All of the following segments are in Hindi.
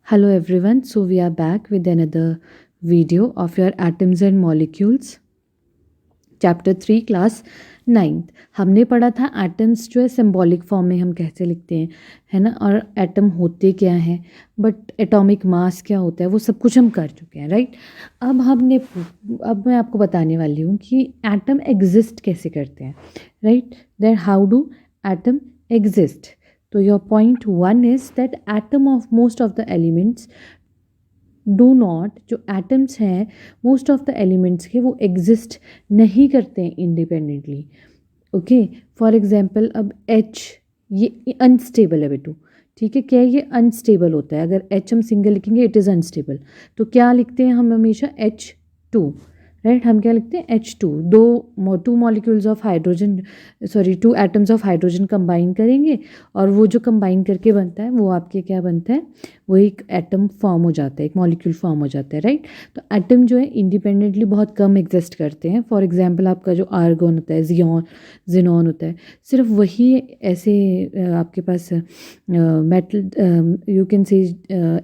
Hello everyone, so we are back with another video of your atoms and molecules, chapter 3 class 9th। हमने पढ़ा था एटम्स जो है सिंबॉलिक फॉर्म में हम कैसे लिखते हैं, है ना, और एटम होते क्या हैं, बट एटॉमिक मास क्या होता है, वो सब कुछ हम कर चुके हैं, राइट। अब मैं आपको बताने वाली हूँ कि एटम एग्जिस्ट कैसे करते हैं, right. Then how do atom exist. तो your point 1 is that atom of most of the elements do not, जो एटम्स हैं मोस्ट ऑफ द एलिमेंट्स के, वो एग्जिस्ट नहीं करते हैं इंडिपेंडेंटली। ओके, फॉर एग्जांपल अब एच, ये अनस्टेबल है बेटू, ठीक है। क्या है? ये अनस्टेबल होता है। अगर एच हम सिंगल लिखेंगे इट इज़ अनस्टेबल, तो क्या लिखते हैं हम हमेशा H2, राइट। हम क्या लिखते हैं H2। Two molecules of hydrogen, sorry, two atoms of hydrogen combine करेंगे और वो जो कंबाइन करके बनता है वो आपके क्या बनता है, वो एक एटम फॉर्म हो जाता है, एक मॉलिक्यूल फॉर्म हो जाता है, राइट। तो एटम जो है इंडिपेंडेंटली बहुत कम एग्जिस्ट करते हैं। फॉर एग्जांपल आपका जो आर्गॉन होता है, जिनॉन होता है, सिर्फ वही ऐसे आपके पास metal, you can say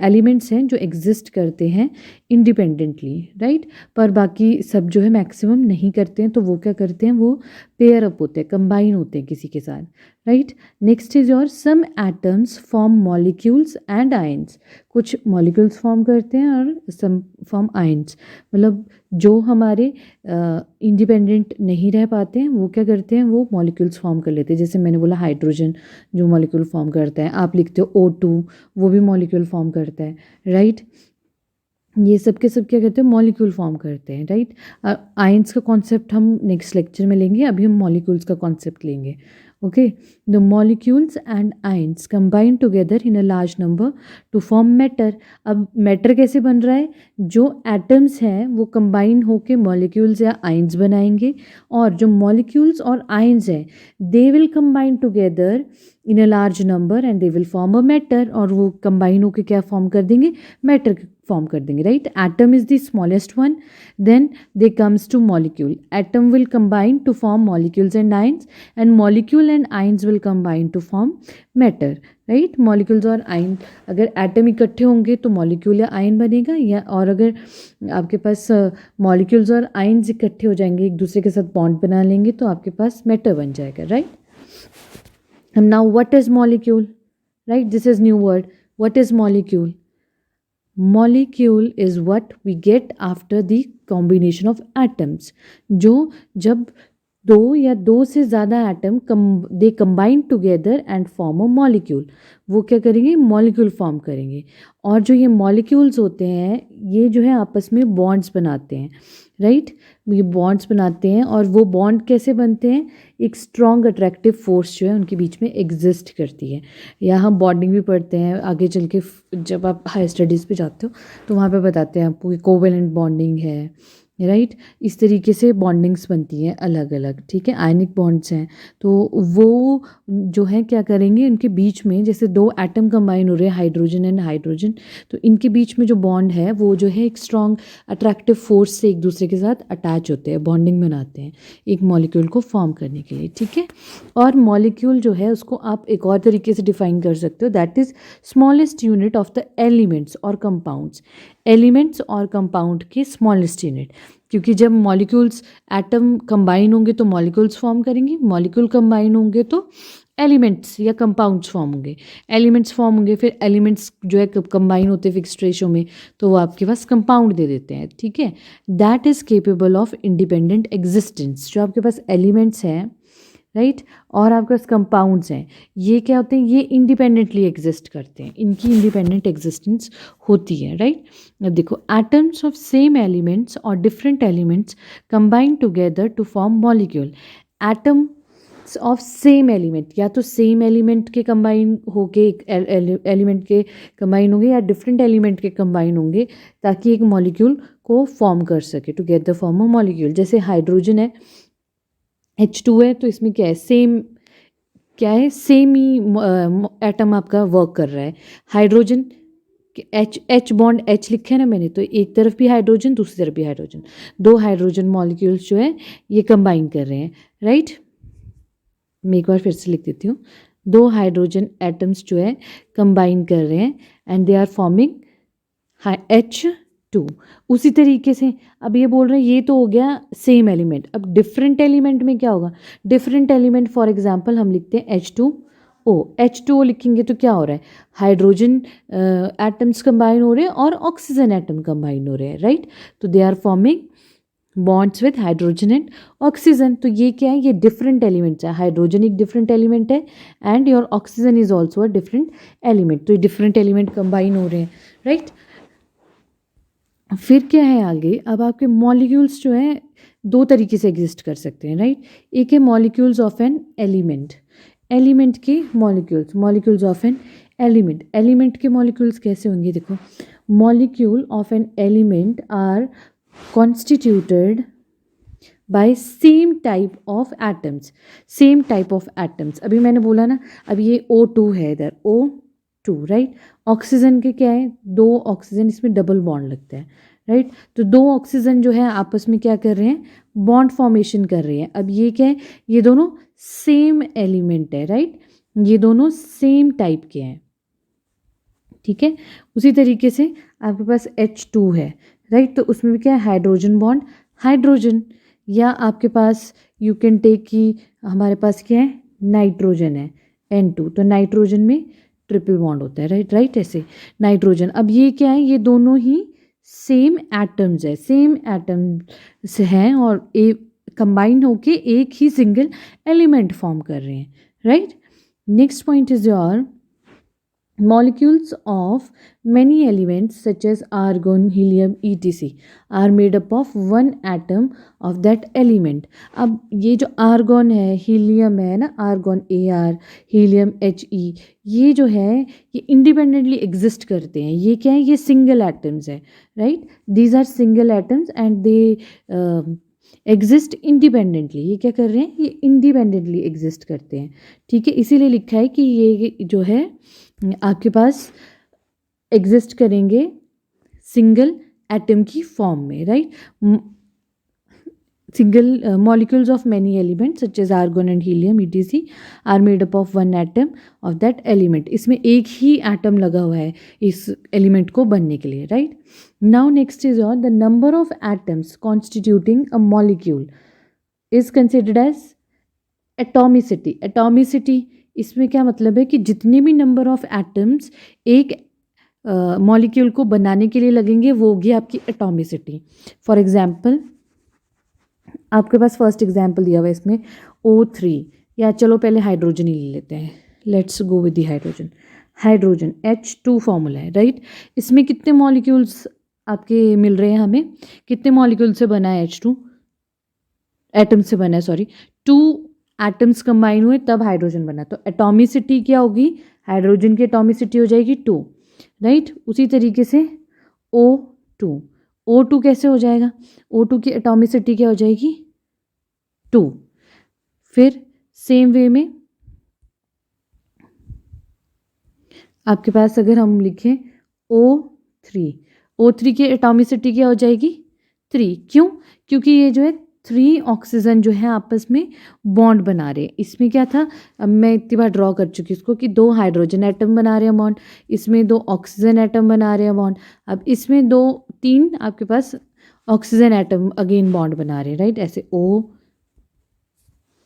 elements हैं जो एग्जिस्ट करते हैं इंडिपेंडेंटली, राइट। पर बाकी सब जो है मैक्सिमम नहीं करते हैं। तो वो क्या करते हैं, वो पेयर अप होते हैं, कंबाइन होते हैं किसी के साथ, right. Next is your some atoms form molecules and ions. कुछ मॉलिक्यूल्स फॉर्म करते हैं और सम फॉर्म आयंस। मतलब जो हमारे इंडिपेंडेंट नहीं रह पाते हैं वो क्या करते हैं, वो मॉलिक्यूल्स फॉर्म कर लेते हैं। जैसे मैंने बोला हाइड्रोजन जो मॉलिक्यूल फॉर्म करता है, आप लिखते हो O2, वो भी मॉलिक्यूल फॉर्म करता है, राइट। ये सब के सब क्या करते हैं, मॉलिक्यूल फॉर्म करते हैं, राइट। आयंस का कॉन्सेप्ट हम नेक्स्ट लेक्चर में लेंगे, अभी हम मॉलिक्यूल्स का कॉन्सेप्ट लेंगे। Okay, the molecules and ions combine together in a large number two form matter. अब मैटर कैसे बन रहा है, जो एटम्स हैं वो कंबाइन होके मॉलिक्यूल्स या आयंस बनाएंगे, और जो मॉलिक्यूल्स और आयंस हैं they will combine together in a large number and they will form a matter. और वो कंबाइन होके क्या फॉर्म कर देंगे, मैटर फॉर्म कर देंगे, right. Atom is the smallest one, then they comes to molecule. Atom will combine to form molecules and ions, and molecule and ions will combine to form matter, right. Molecules और आयन, अगर एटम इकट्ठे होंगे तो मॉलिक्यूल या आयन बनेगा, या और अगर आपके पास मॉलिक्यूल्स और आयंस इकट्ठे हो जाएंगे, एक दूसरे के साथ बॉन्ड बना लेंगे, तो आपके पास मैटर बन जाएगा, right. Now what is molecule, right? This is new word. What is molecule? Molecule is what we get after the combination of atoms. जो जब दो या दो से ज़्यादा atom they combine together and form a molecule, वो क्या करेंगे, मॉलिक्यूल फॉर्म करेंगे। और जो ये मॉलिक्यूल्स होते हैं ये जो है आपस में बॉन्ड्स बनाते हैं, राइट। ये बॉन्ड्स बनाते हैं, और वो बॉन्ड कैसे बनते हैं, एक स्ट्रॉन्ग अट्रैक्टिव फोर्स जो है उनके बीच में एग्जिस्ट करती है। या हम बॉन्डिंग भी पढ़ते हैं आगे चल के, जब आप हायर स्टडीज़ पे जाते हो तो वहाँ पे बताते हैं आपको कि कोवेलेंट बॉन्डिंग है, राइट। इस तरीके से बॉन्डिंग्स बनती हैं अलग अलग, ठीक है। आयनिक बॉन्ड्स हैं, तो वो जो है क्या करेंगे, उनके बीच में जैसे दो एटम कंबाइन हो रहे हैं, हाइड्रोजन एंड हाइड्रोजन, तो इनके बीच में जो बॉन्ड है वो जो है एक स्ट्रॉन्ग अट्रैक्टिव फोर्स से एक दूसरे के साथ अटैच होते हैं, बॉन्डिंग बनाते हैं एक मॉलिक्यूल को फॉर्म करने के लिए, ठीक है। और मॉलिक्यूल जो है उसको आप एक और तरीके से डिफाइन कर सकते हो, that is smallest unit of the elements और कंपाउंड्स। एलिमेंट्स और कंपाउंड के स्मॉलेस्ट यूनिट, क्योंकि जब मॉलिक्यूल्स एटम कंबाइन होंगे तो मॉलिक्यूल्स फॉर्म करेंगे, मॉलिक्यूल कंबाइन होंगे तो एलिमेंट्स या कंपाउंड्स फॉर्म होंगे, एलिमेंट्स फॉर्म होंगे, फिर एलिमेंट्स जो है कंबाइन होते हैं फिक्स्ड रेशो में, तो वो आपके पास कंपाउंड दे देते हैं, ठीक है। That is capable of independent existence. जो आपके पास एलिमेंट्स हैं, राइट, और आपके पास कंपाउंड्स हैं, ये क्या होते हैं, ये इंडिपेंडेंटली एग्जिस्ट करते हैं, इनकी इंडिपेंडेंट एग्जिस्टेंस होती है, राइट। अब देखो, एटम्स ऑफ सेम एलिमेंट्स और different elements combine together to form molecule. Atoms of same element, या तो सेम एलिमेंट के कंबाइन होके एक एलिमेंट के कंबाइन होंगे, या डिफरेंट एलिमेंट के कंबाइन होंगे, ताकि एक मॉलिक्यूल को फॉर्म कर सके, टुगेदर फॉर्म अ मॉलिक्यूल। जैसे हाइड्रोजन है, H2 है, तो इसमें क्या है, सेम, क्या है, सेम ही एटम आपका वर्क कर रहा है। हाइड्रोजन, एच बॉन्ड एच लिखा है ना मैंने, तो एक तरफ भी हाइड्रोजन दूसरी तरफ भी हाइड्रोजन, दो हाइड्रोजन मॉलिक्यूल्स जो है ये कंबाइन कर रहे हैं, राइट। मैं एक बार फिर से लिख देती हूँ, दो हाइड्रोजन एटम्स जो है कंबाइन कर रहे हैं, and they are forming H2। उसी तरीके से अब ये बोल रहे हैं ये तो हो गया सेम एलिमेंट। अब डिफरेंट एलिमेंट में क्या होगा? डिफरेंट एलिमेंट फॉर एग्जांपल हम लिखते हैं H2O। H2O लिखेंगे तो क्या हो रहा है? हाइड्रोजन एटम्स कंबाइन हो रहे हैं और ऑक्सीजन एटम कंबाइन हो रहे हैं, राइट? तो they are forming bonds with hydrogen and oxygen. तो ये क्या है? ये डिफरेंट एलिमेंट्स है। हाइड्रोजन एक डिफरेंट एलिमेंट है and your oxygen is also a different element. तो ये डिफरेंट एलिमेंट कंबाइन हो रहे हैं, राइट? फिर क्या है आगे? अब आपके मॉलिक्यूल्स जो हैं दो तरीके से एग्जिस्ट कर सकते हैं, राइट? एक है molecules of an element. Element के molecules, molecules of an element. Element के मॉलिक्यूल्स कैसे होंगे? देखो, molecule of an element are constituted by same type of atoms. Same type of atoms, अभी मैंने बोला ना, अब ये O2 है इधर, O2, राइट? ऑक्सीजन के क्या है? दो ऑक्सीजन, इसमें डबल बॉन्ड लगता है, राइट? तो दो ऑक्सीजन जो है आपस में क्या कर रहे हैं? बॉन्ड फॉर्मेशन कर रहे हैं। अब ये क्या है? ये दोनों सेम एलिमेंट है, राइट? ये दोनों सेम टाइप के हैं, ठीक है? उसी तरीके से आपके पास H2 है, राइट? तो उसमें भी क्या है? Hydrogen bond hydrogen. या आपके पास यू कैन टेक कि हमारे पास क्या है? नाइट्रोजन है, N2। तो नाइट्रोजन में ट्रिपल बॉन्ड होता है, राइट? राइट, ऐसे नाइट्रोजन। अब ये क्या है? ये दोनों ही सेम एटम्स है, सेम एटम्स हैं और एक कंबाइन होके एक ही सिंगल एलिमेंट फॉर्म कर रहे हैं, right? Next point is your molecules of many elements such as argon, helium, etc. are made up of one atom of that element. अब ये जो argon है, helium है ना, argon Ar, helium He, ये जो है ये independently exist करते हैं। ये क्या है? ये single atoms है, right? These are single atoms and they exist independently. ये क्या कर रहे हैं? ये इंडिपेंडेंटली एग्जिस्ट करते हैं, ठीक है? इसीलिए लिखा है कि ये जो है आपके पास एग्जिस्ट करेंगे सिंगल एटम की फॉर्म में, right? Single molecules of many elements such as argon and helium etc are made up of one atom of that element. इसमें एक ही एटम लगा हुआ है इस एलिमेंट को बनने के लिए, right? Now next is your the number of atoms constituting a molecule is considered as atomicity. Atomicity इसमें क्या मतलब है? कि जितने भी नंबर ऑफ एटम्स एक मॉलिक्यूल को बनाने के लिए लगेंगे वो होगी आपकी एटॉमिसिटी। फॉर एग्जांपल आपके पास फर्स्ट एग्जांपल दिया हुआ है इसमें O3, या चलो पहले हाइड्रोजन ही ले लेते हैं। Let's go with the hydrogen. Hydrogen H2 formula है, राइट? इसमें कितने मॉलिक्यूल्स आपके मिल रहे हैं हमें? कितने मॉलिक्यूल से बना है? H2 एटम से बना है, सॉरी, 2 एटम्स कंबाइन हुए तब हाइड्रोजन बना। तो एटॉमिसिटी क्या होगी? हाइड्रोजन की एटॉमिसिटी हो जाएगी 2, राइट? उसी तरीके से O2, O2 कैसे हो जाएगा? O2 की एटॉमिसिटी क्या हो जाएगी? 2। फिर सेम वे में आपके पास अगर हम लिखें O3, O3 की एटॉमिसिटी क्या हो जाएगी? 3। क्यों? क्योंकि ये जो है 3 ऑक्सीजन जो है आपस में बॉन्ड बना रहे हैं। इसमें क्या था? अब मैं इतनी बार ड्रॉ कर चुकी हूँ इसको कि 2 हाइड्रोजन एटम बना रहे हैं बॉन्ड, इसमें 2 ऑक्सीजन एटम बना रहे हैं बॉन्ड, अब इसमें 3 आपके पास ऑक्सीजन एटम अगेन बॉन्ड बना रहे हैं, राइट? ऐसे O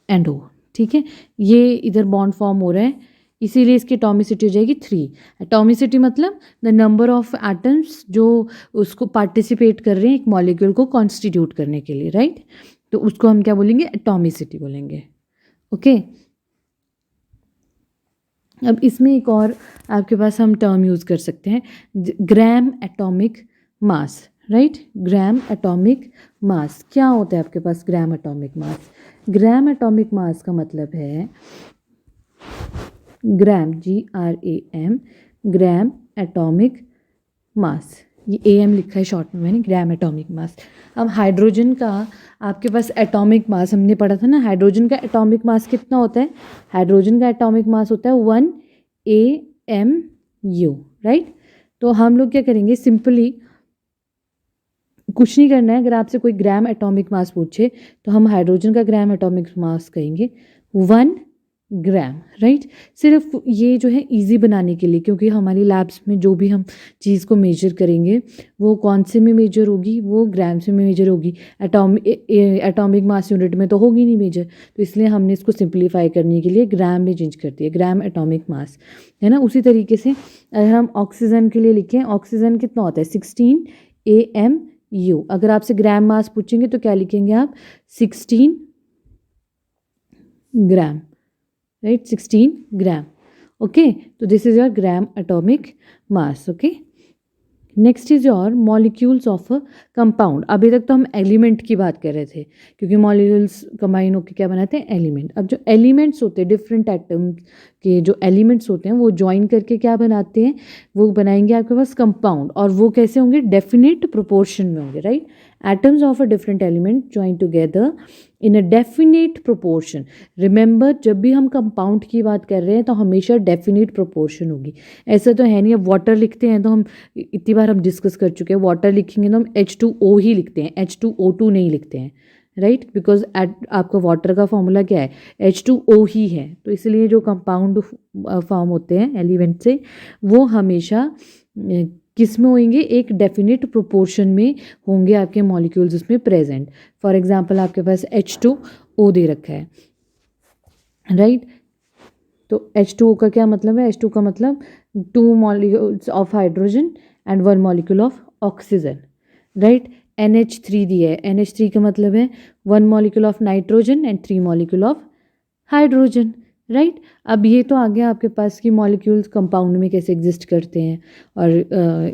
एंड O, ठीक है? ये इधर बॉन्ड फॉर्म हो रहा है, इसीलिए इसकी एटॉमिसिटी हो जाएगी 3। एटॉमिसिटी मतलब द नंबर ऑफ एटम्स जो उसको पार्टिसिपेट कर रहे हैं एक मॉलिक्यूल को कॉन्स्टिट्यूट करने के लिए, राइट? तो उसको हम क्या बोलेंगे? एटॉमिसिटी बोलेंगे, ओके? अब इसमें एक और आपके पास हम टर्म यूज़ कर सकते हैं, gram atomic mass, right? Gram atomic mass क्या होता है आपके पास? Gram atomic mass, gram atomic mass का मतलब है ग्राम, GRAM, ग्राम एटॉमिक मास। ये AM लिखा है शॉर्ट में मैंने, ग्राम एटॉमिक मास। अब हाइड्रोजन का आपके पास एटॉमिक मास हमने पढ़ा था ना, हाइड्रोजन का एटॉमिक मास कितना होता है? हाइड्रोजन का एटॉमिक मास होता है 1 AMU, राइट? तो हम लोग क्या करेंगे? सिंपली कुछ नहीं करना है। अगर आपसे कोई ग्राम एटॉमिक मास पूछे तो हम हाइड्रोजन का ग्राम एटॉमिक मास कहेंगे 1 ग्राम, राइट। सिर्फ ये जो है इजी बनाने के लिए, क्योंकि हमारी लैब्स में जो भी हम चीज़ को मेजर करेंगे वो कौन से में मेजर होगी, वो ग्राम से में मेजर होगी। एटॉमिक मास यूनिट में तो होगी नहीं मेजर, तो इसलिए हमने इसको सिंप्लीफाई करने के लिए ग्राम में चेंज कर दिया, ग्राम एटॉमिक मास, है ना। उसी तरीके से अगर हम ऑक्सीजन के लिए लिखें, ऑक्सीजन कितना होता है 16 AMU। अगर आपसे ग्राम मास पूछेंगे तो क्या लिखेंगे आप, 16 ग्राम, right, 16 gram. Okay, so this is your gram atomic mass. Okay, next is your molecules of a compound. अभी तक तो हम एलिमेंट की बात कर रहे थे, क्योंकि मॉलिक्यूल्स कंबाइन होकर क्या बनाते हैं, एलिमेंट। अब जो एलिमेंट्स होते हैं, डिफरेंट एटम्स के जो एलिमेंट्स होते हैं वो ज्वाइन करके क्या बनाते हैं, वो बनाएंगे आपके पास कंपाउंड। और वो कैसे होंगे, डेफिनेट प्रोपोर्शन में होंगे, right. Atoms of a different element join together in a definite proportion. Remember, जब भी हम कंपाउंड की बात कर रहे हैं तो हमेशा डेफिनेट प्रोपोर्शन होगी। ऐसा तो है नहीं, अब वाटर लिखते हैं तो हम इतनी बार हम डिस्कस कर चुके हैं, वाटर लिखेंगे तो हम H2O ही लिखते हैं, H2O2 नहीं लिखते हैं, राइट। बिकॉज आपका वाटर का फॉर्मूला क्या है, H2O ही है। तो इसलिए जो कंपाउंड फॉर्म होते हैं एलिमेंट से, वो हमेशा किस में होंगे, एक डेफिनेट प्रोपोर्शन में होंगे आपके मॉलिक्यूल्स उसमें प्रेजेंट। फॉर एग्जांपल आपके पास H2O दे रखा है, राइट। तो H2O का क्या मतलब है, H2 का मतलब 2 molecules of hydrogen and 1 molecule of oxygen, right. NH3 दिया है, NH3 का मतलब है 1 molecule of nitrogen and 3 molecule of hydrogen, right. अब ये तो आ गया आपके पास कि मॉलिक्यूल्स कंपाउंड में कैसे एग्जिस्ट करते हैं और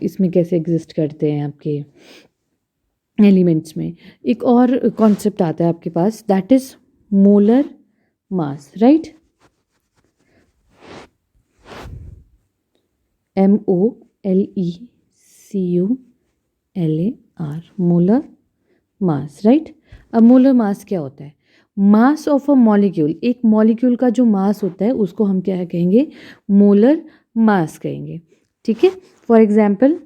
इसमें कैसे एग्जिस्ट करते हैं आपके एलिमेंट्स में। एक और कॉन्सेप्ट आता है आपके पास, that is molar mass, right. MOLECULAR, molar mass, right. अब मोलर मास क्या होता है, मास ऑफ अ मॉलिक्यूल, एक मॉलिक्यूल का जो मास होता है उसको हम क्या कहेंगे, मोलर मास कहेंगे, ठीक है। फॉर एग्जाम्पल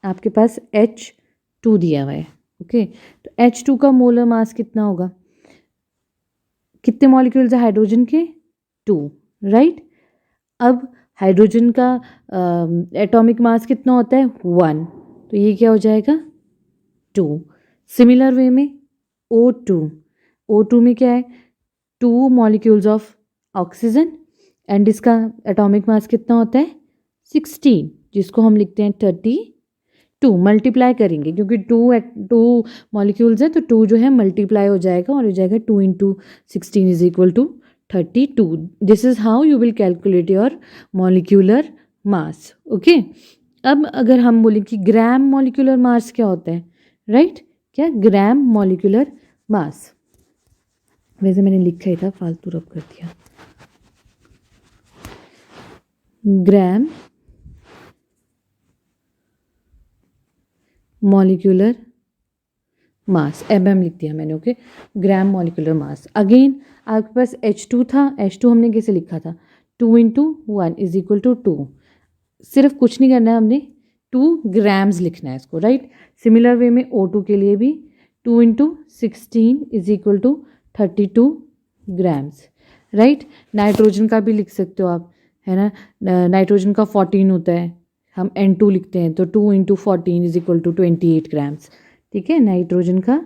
आपके पास H2 दिया हुआ है, ओके। तो H2 का मोलर मास कितना होगा, कितने मॉलिक्यूल्स है हाइड्रोजन के, 2, राइट। अब हाइड्रोजन का एटॉमिक मास कितना होता है, 1, तो ये क्या हो जाएगा 2। सिमिलर वे में O2 में क्या है, 2 मॉलिक्यूल्स ऑफ ऑक्सीजन एंड इसका एटॉमिक मास कितना होता है 16, जिसको हम लिखते हैं 32। मल्टीप्लाई करेंगे क्योंकि 2 मॉलिक्यूल्स हैं, तो 2 जो है मल्टीप्लाई हो जाएगा और हो जाएगा 2 × 16 is equal to 32। This is how you will calculate your molecular mass, okay. अब अगर हम बोलें कि ग्राम मॉलिक्यूलर मास क्या होता है, राइट, क्या ग्राम मॉलिक्यूलर मास, वैसे मैंने लिखा ही था, फालतू रब कर दिया। ग्राम मॉलिक्यूलर मास, mm लिख दिया मैंने, okay. Gram molecular mass. Again आपके पास H2 था, H2 हमने कैसे लिखा था, 2 × 1 इज इक्वल टू 2। सिर्फ कुछ नहीं करना है, हमने 2 ग्राम्स लिखना है इसको, राइट। सिमिलर वे में O2 के लिए भी 2 × 16 is equal to 32 grams, right. Nitrogen का भी लिख सकते हो आप, है ना। नाइट्रोजन का 14 होता है, हम N2 लिखते हैं, तो 2 × 14 इज इक्वल टू 28 ग्राम्स, ठीक है। नाइट्रोजन का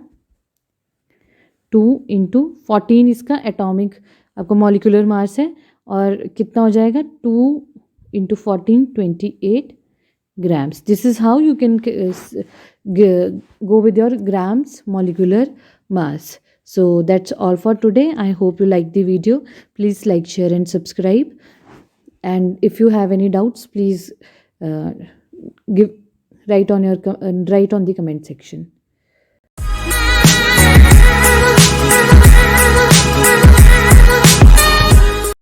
2 × 14 इसका एटॉमिक आपका मॉलिक्यूलर मास है, और कितना हो जाएगा 2 × 14 28 grams. This is how you can go with your grams molecular mass. So that's all for today. I hope you like the video. Please like, share and subscribe. And if you have any doubts, please write on the comment section.